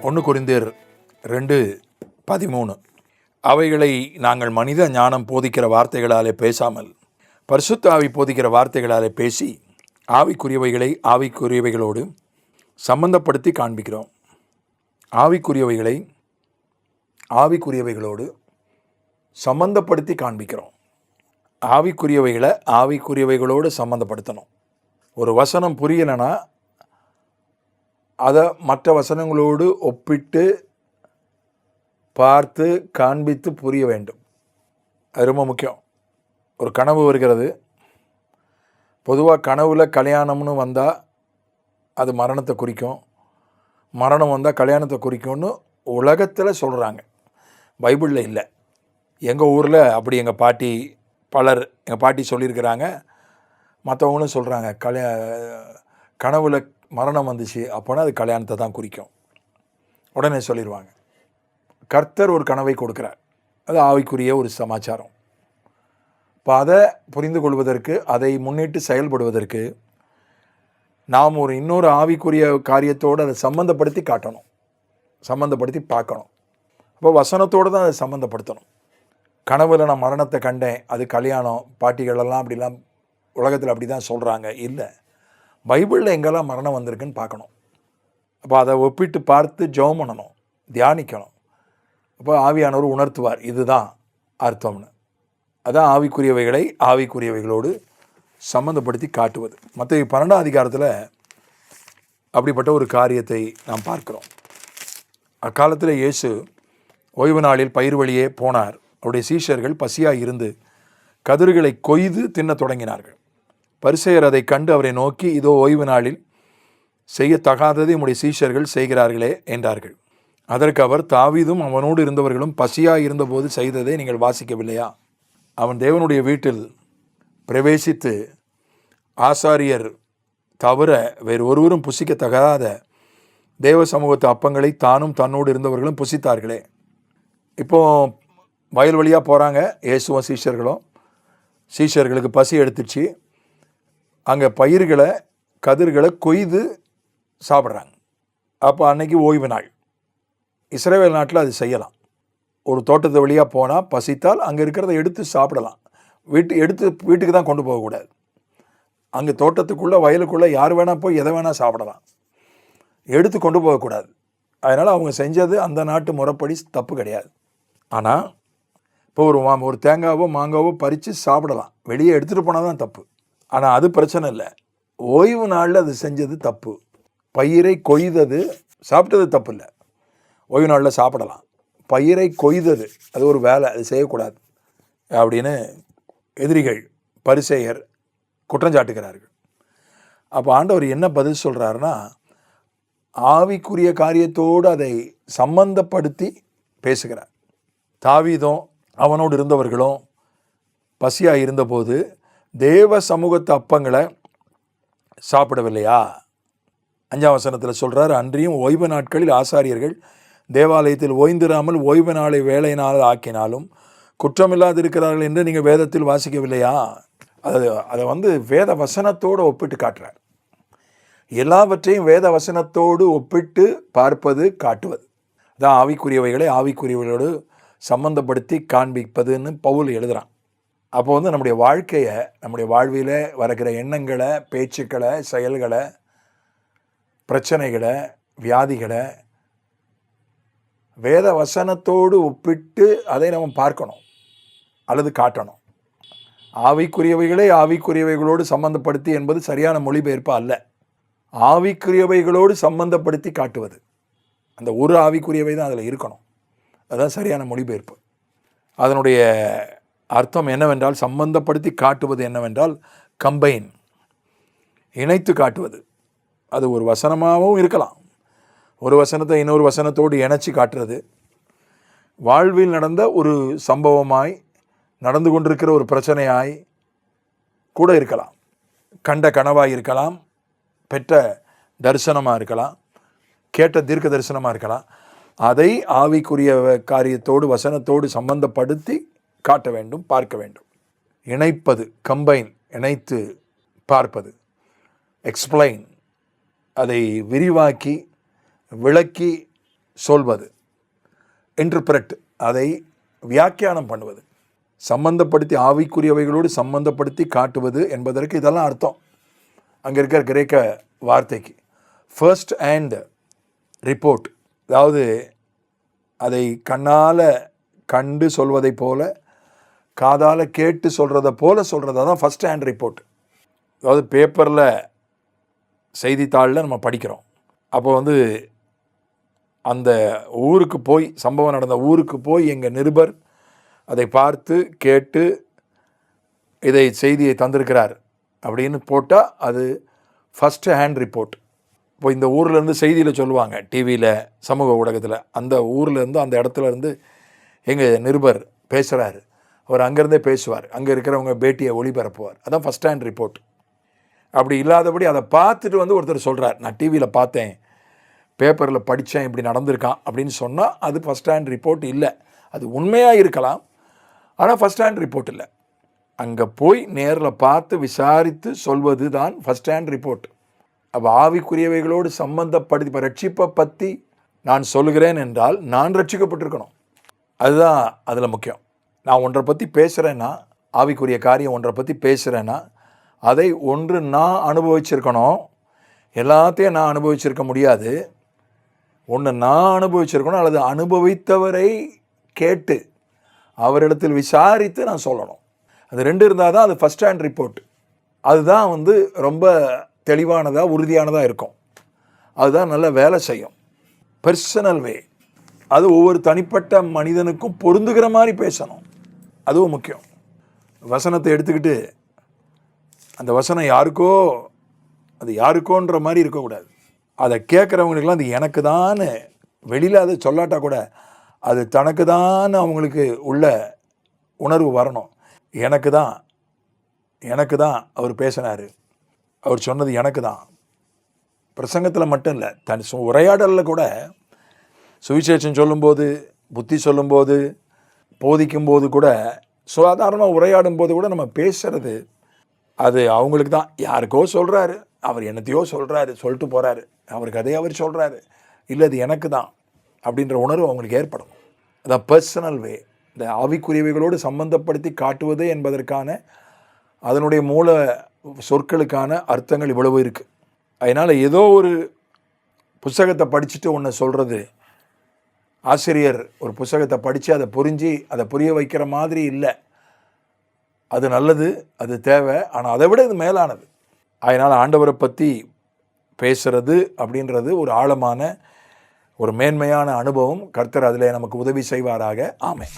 1 கொரிந்தியர் 2:13. அவைகளை நாங்கள் மனித ஞானம் போதிக்கிற வார்த்தைகளாலே பேசாமல் பரிசுத்த ஆவி போதிக்கிற வார்த்தைகளாலே பேசி ஆவிக்குரியவைகளை ஆவிக்குரியவைகளோடு சம்பந்தப்படுத்தி காண்பிக்கிறோம். ஆவிக்குரியவைகளை ஆவிக்குரியவைகளோடு சம்பந்தப்படுத்தி காண்பிக்கிறோம். ஆவிக்குரியவைகளை ஆவிக்குரியவைகளோடு சம்பந்தப்படுத்தணும். ஒரு வசனம் புரியலைன்னா அதை மற்ற வசனங்களோடு ஒப்பிட்டு பார்த்து காண்பித்து புரிய வேண்டும். அது ரொம்ப முக்கியம். ஒரு கனவு வருகிறது. பொதுவாக கனவில் கல்யாணம்னு வந்தால் அது மரணத்தை குறிக்கும், மரணம் வந்தால் கல்யாணத்தை குறிக்கும்னு உலகத்தில் சொல்கிறாங்க. பைபிளில் இல்லை. எங்கள் ஊரில் அப்படி எங்கள் பாட்டி சொல்லியிருக்கிறாங்க. மற்றவங்களும் சொல்கிறாங்க, கனவில் மரணம் வந்துச்சு அப்போனா அது கல்யாணத்தை தான் குறிக்கும். உடனே சொல்லிடுவாங்க. கர்த்தர் ஒரு கனவை கொடுக்குறார். அது ஆவிக்குரிய ஒரு சமாச்சாரம். இப்போ அதை புரிந்து கொள்வதற்கு, அதை முன்னிட்டு செயல்படுவதற்கு நாம் இன்னொரு ஆவிக்குரிய காரியத்தோடு அதை சம்மந்தப்படுத்தி காட்டணும், சம்மந்தப்படுத்தி பார்க்கணும். அப்போ வசனத்தோடு தான் அதை சம்மந்தப்படுத்தணும். கனவில் நான் மரணத்தை கண்டேன், அது கல்யாணம், பாட்டிகளெல்லாம் அப்படிலாம் உலகத்தில் அப்படி தான் சொல்கிறாங்க. இல்லை, பைபிளில் எங்கெல்லாம் மரணம் வந்திருக்குன்னு பார்க்கணும். அப்போ அதை ஒப்பிட்டு பார்த்து ஜெபம் பண்ணணும், தியானிக்கணும். அப்போ ஆவியானவர் உணர்த்துவார், இதுதான் அர்த்தம்னு. அதான் ஆவிக்குரியவைகளை ஆவிக்குரியவைகளோடு சம்மந்தப்படுத்தி காட்டுவது. மற்ற 12ஆம் அதிகாரத்தில் அப்படிப்பட்ட ஒரு காரியத்தை நாம் பார்க்கிறோம். அக்காலத்தில் இயேசு ஓய்வு நாளில் பயிர் வழியே போனார். அவருடைய சீஷர்கள் பசியாக இருந்து கதிர்களை கொய்து தின்ன தொடங்கினார்கள். பரிசேயர் அதை கண்டு அவரை நோக்கி, இதோ ஓய்வு நாளில் செய்யத்தகாததை உம்முடைய சீஷர்கள் செய்கிறார்களே என்றார்கள். அதற்கு அவர், தாவீதும் அவனோடு இருந்தவர்களும் பசியாக இருந்தபோது செய்ததை நீங்கள் வாசிக்கவில்லையா? அவன் தேவனுடைய வீட்டில் பிரவேசித்து ஆசாரியர் தவிர வேறு ஒருவரும் புசிக்கத்தகாத தேவ சமூகத்து அப்பங்களை தானும் தன்னோடு இருந்தவர்களும் புசித்தார்களே. இப்போது வயல் வழியாக போகிறாங்க இயேசுவும் சீஷர்களும். சீஷர்களுக்கு பசி எடுத்துச்சு. அங்கே பயிர்களை கதிர்களை கொய்து சாப்பிட்றாங்க. அப்போ அன்னைக்கு ஓய்வு நாள். இஸ்ரவேல் நாட்டில் அது செய்யலாம். ஒரு தோட்டத்து வழியாக போனால் பசித்தால் அங்கே இருக்கிறத எடுத்து சாப்பிடலாம். வீட்டுக்கு தான் கொண்டு போகக்கூடாது. அங்கே தோட்டத்துக்குள்ளே வயலுக்குள்ளே யார் வேணால் போய் எதை வேணால் சாப்பிடலாம், எடுத்து கொண்டு போகக்கூடாது. அதனால் அவங்க செஞ்சது அந்த நாட்டு முறைப்படி தப்பு கிடையாது. ஆனால் இப்போ ஒரு தேங்காவோ மாங்காவோ பறித்து சாப்பிடலாம், வெளியே எடுத்துகிட்டு போனால் தான் தப்பு. ஆனால் அது பிரச்சனை இல்லை. ஓய்வு நாளில் அது செஞ்சது தப்பு. பயிரை கொய்தது சாப்பிட்டது தப்பு இல்லை, ஓய்வு நாளில் சாப்பிடலாம். பயிரை கொய்தது அது ஒரு வேலை, அது செய்யக்கூடாது அப்படின்னு எதிரிகள் பரிசேயர் குற்றஞ்சாட்டுகிறார்கள். அப்போ ஆண்டவர் என்ன பதில் சொல்கிறாருன்னா, ஆவிக்குரிய காரியத்தோடு அதை சம்பந்தப்படுத்தி பேசுகிறார். தாவீதும் அவனோடு இருந்தவர்களும் பசியாக இருந்தபோது தேவ சமூகத்து அப்பங்களை சாப்பிடவில்லையா? 5ஆம் வசனத்தில் சொல்கிறார், அன்றியும் ஓய்வு நாட்களில் ஆசாரியர்கள் தேவாலயத்தில் ஓய்ந்திராமல் ஓய்வு நாளை வேலை நாள் ஆக்கினாலும் குற்றமில்லாது இருக்கிறார்கள் என்று நீங்கள் வேதத்தில் வாசிக்கவில்லையா? அதை வேத வசனத்தோடு ஒப்பிட்டு காட்டுறார். எல்லாவற்றையும் வேத வசனத்தோடு ஒப்பிட்டு பார்ப்பது, காட்டுவது தான் ஆவிக்குரியவைகளை ஆவிக்குரியவைகளோடு சம்பந்தப்படுத்தி காண்பிப்பதுன்னு பவுல் எழுதுகிறான். அப்போ நம்முடைய வாழ்க்கையை, நம்முடைய வாழ்வில் வருகிற எண்ணங்களை, பேச்சுக்களை, செயல்களை, பிரச்சனைகளை, வியாதிகளை வேத வசனத்தோடு ஒப்பிட்டு அதை நம்ம பார்க்கணும் அல்லது காட்டணும். ஆவிக்குரியவைகளை ஆவிக்குரியவைகளோடு சம்பந்தப்படுத்தி என்பது சரியான மொழிபெயர்ப்பு அல்ல. ஆவிக்குரியவைகளோடு சம்பந்தப்படுத்தி காட்டுவது, அந்த ஒரு ஆவிக்குரியவை தான் அதில் இருக்கணும். அதுதான் சரியான மொழிபெயர்ப்பு. அதனுடைய அர்த்தம் என்னவென்றால், சம்பந்தப்படுத்தி காட்டுவது என்னவென்றால் கம்பைன், இணைத்து காட்டுவது. அது ஒரு வசனமாகவும் இருக்கலாம், ஒரு வசனத்தை இன்னொரு வசனத்தோடு இணைச்சி காட்டுறது. வாழ்வில் நடந்த ஒரு சம்பவமாய், நடந்து கொண்டிருக்கிற ஒரு பிரச்சனையாய் கூட இருக்கலாம், கண்ட கனவாய் இருக்கலாம், பெற்ற தரிசனமாக இருக்கலாம், கேட்ட தீர்க்க தரிசனமாக இருக்கலாம். அதை ஆவிக்குரிய காரியத்தோடு வசனத்தோடு சம்பந்தப்படுத்தி காட்ட வேண்டும், பார்க்க வேண்டும். இணைப்பது, கம்பைன், இணைத்து பார்ப்பது, எக்ஸ்பிளைன், அதை விரிவாக்கி விளக்கி சொல்வது, இன்டர்பிரட், அதை வியாக்கியானம் பண்ணுவது, சம்பந்தப்படுத்தி ஆவிக்குரியவைகளோடு சம்பந்தப்படுத்தி காட்டுவது என்பதற்கு இதெல்லாம் அர்த்தம். அங்கே இருக்கிற கிரேக்க வார்த்தைக்கு ஃபர்ஸ்ட் ஹேண்ட் ரிப்போர்ட், அதாவது அதை கண்ணால் கண்டு சொல்வதை போல, காதால் கேட்டு சொல்கிறத போல சொல்கிறதா தான் ஃபர்ஸ்ட் ஹேண்ட் ரிப்போர்ட். அதாவது பேப்பரில் செய்தித்தாளில் நம்ம படிக்கிறோம். அப்போ அந்த ஊருக்கு போய், சம்பவம் நடந்த ஊருக்கு போய் எங்கள் நிருபர் அதை பார்த்து கேட்டு இதை செய்தியை தந்திருக்கிறார் அப்படின்னு போட்டால் அது ஃபஸ்ட்டு ஹேண்ட் ரிப்போர்ட். இப்போ இந்த ஊர்லேருந்து செய்தியில் சொல்லுவாங்க, டிவியில், சமூக ஊடகத்தில், அந்த ஊர்லேருந்து, அந்த இடத்துலேருந்து எங்கள் நிருபர் பேசுகிறாரு, அவர் அங்கேருந்தே பேசுவார், அங்கே இருக்கிறவங்க பேட்டியை ஒளிபரப்புவார். அதான் ஃபஸ்ட் ஹேண்ட் ரிப்போர்ட். அப்படி இல்லாதபடி அதை பார்த்துட்டு ஒருத்தர் சொல்கிறார், நான் டிவியில் பார்த்தேன், பேப்பரில் படித்தேன், இப்படி நடந்திருக்கான் அப்படின்னு சொன்னால் அது ஃபஸ்ட் ஹேண்ட் ரிப்போர்ட் இல்லை. அது உண்மையாக இருக்கலாம், ஆனால் ஃபஸ்ட் ஹேண்ட் ரிப்போர்ட் இல்லை. அங்கே போய் நேரில் பார்த்து விசாரித்து சொல்வது தான் ஃபஸ்ட் ஹேண்ட் ரிப்போர்ட். அப்போ ஆவிக்குரியவைகளோடு சம்பந்தப்படுத்தி, இப்போ ரட்சிப்பை பற்றி நான் சொல்லுகிறேன் என்றால் நான் ரட்சிக்கப்பட்டிருக்கணும், அதுதான் அதில் முக்கியம். நான் ஒன்றை பற்றி பேசுகிறேன்னா, ஆவிக்குரிய காரியம் ஒன்றை பற்றி பேசுகிறேன்னா, அதை ஒன்று நான் அனுபவிச்சிருக்கணும். எல்லாத்தையும் நான் அனுபவிச்சிருக்க முடியாது. ஒன்று நான் அனுபவிச்சிருக்கணும், அல்லது அனுபவித்தவரை கேட்டு அவரிடத்தில் விசாரித்து நான் சொல்லணும். அது ரெண்டு இருந்தால் தான் அது ஃபஸ்ட் ஹேண்ட் ரிப்போர்ட். அதுதான் ரொம்ப தெளிவானதாக, உறுதியானதாக இருக்கும். அதுதான் நல்ல வேலை செய்யும். பர்சனல் வே, அது ஒவ்வொரு தனிப்பட்ட மனிதனுக்கும் பொருந்துகிற மாதிரி பேசணும், அதுவும் முக்கியம். வசனத்தை எடுத்துக்கிட்டு அந்த வசனம் யாருக்கோ, அது யாருக்கோன்ற மாதிரி இருக்கக்கூடாது. அதை கேட்குறவங்களுக்கெல்லாம் அது எனக்கு தான், வெளியில் அது சொல்லாட்டா கூட அது தனக்கு தான் அவங்களுக்கு உள்ள உணர்வு வரணும். எனக்கு தான் அவர் பேசினார், அவர் சொன்னது எனக்கு தான். பிரசங்கத்தில் மட்டும் இல்லை, தன் உரையாடலில் கூட, சுவிசேஷம் சொல்லும்போது, புத்தி சொல்லும்போது, போதிக்கும்போது கூட, சாதாரணமாக உரையாடும் போது கூட நம்ம பேசுகிறது அது அவங்களுக்கு தான். யாருக்கோ சொல்கிறாரு, அவர் என்னத்தையோ சொல்கிறாரு, சொல்லிட்டு போகிறாரு, அவர் கதையை அவர் சொல்கிறாரு, இல்லை அது எனக்கு தான் அப்படின்ற உணர்வு அவங்களுக்கு ஏற்படும். அதான் பர்சனல் வே. இந்த ஆவிக்குரியவைகளோடு சம்பந்தப்படுத்தி காட்டுவது என்பதற்கான அதனுடைய மூல சொற்களுக்கான அர்த்தங்கள் இவ்வளவு இருக்குது. அதனால் ஏதோ ஒரு புத்தகத்தை படிச்சுட்டு ஒன்று சொல்கிறது, ஆசிரியர் ஒரு புத்தகத்தை படித்து அதை புரிஞ்சு அதை புரிய வைக்கிற மாதிரி இல்லை. அது நல்லது, அது தேவை, ஆனால் அதை விட இது மேலானது. அதனால் ஆண்டவரை பற்றி பேசுகிறது அப்படின்றது ஒரு ஆழமான, ஒரு மேன்மையான அனுபவம். கர்த்தர் அதில் நமக்கு உதவி செய்வாராக. ஆமென்.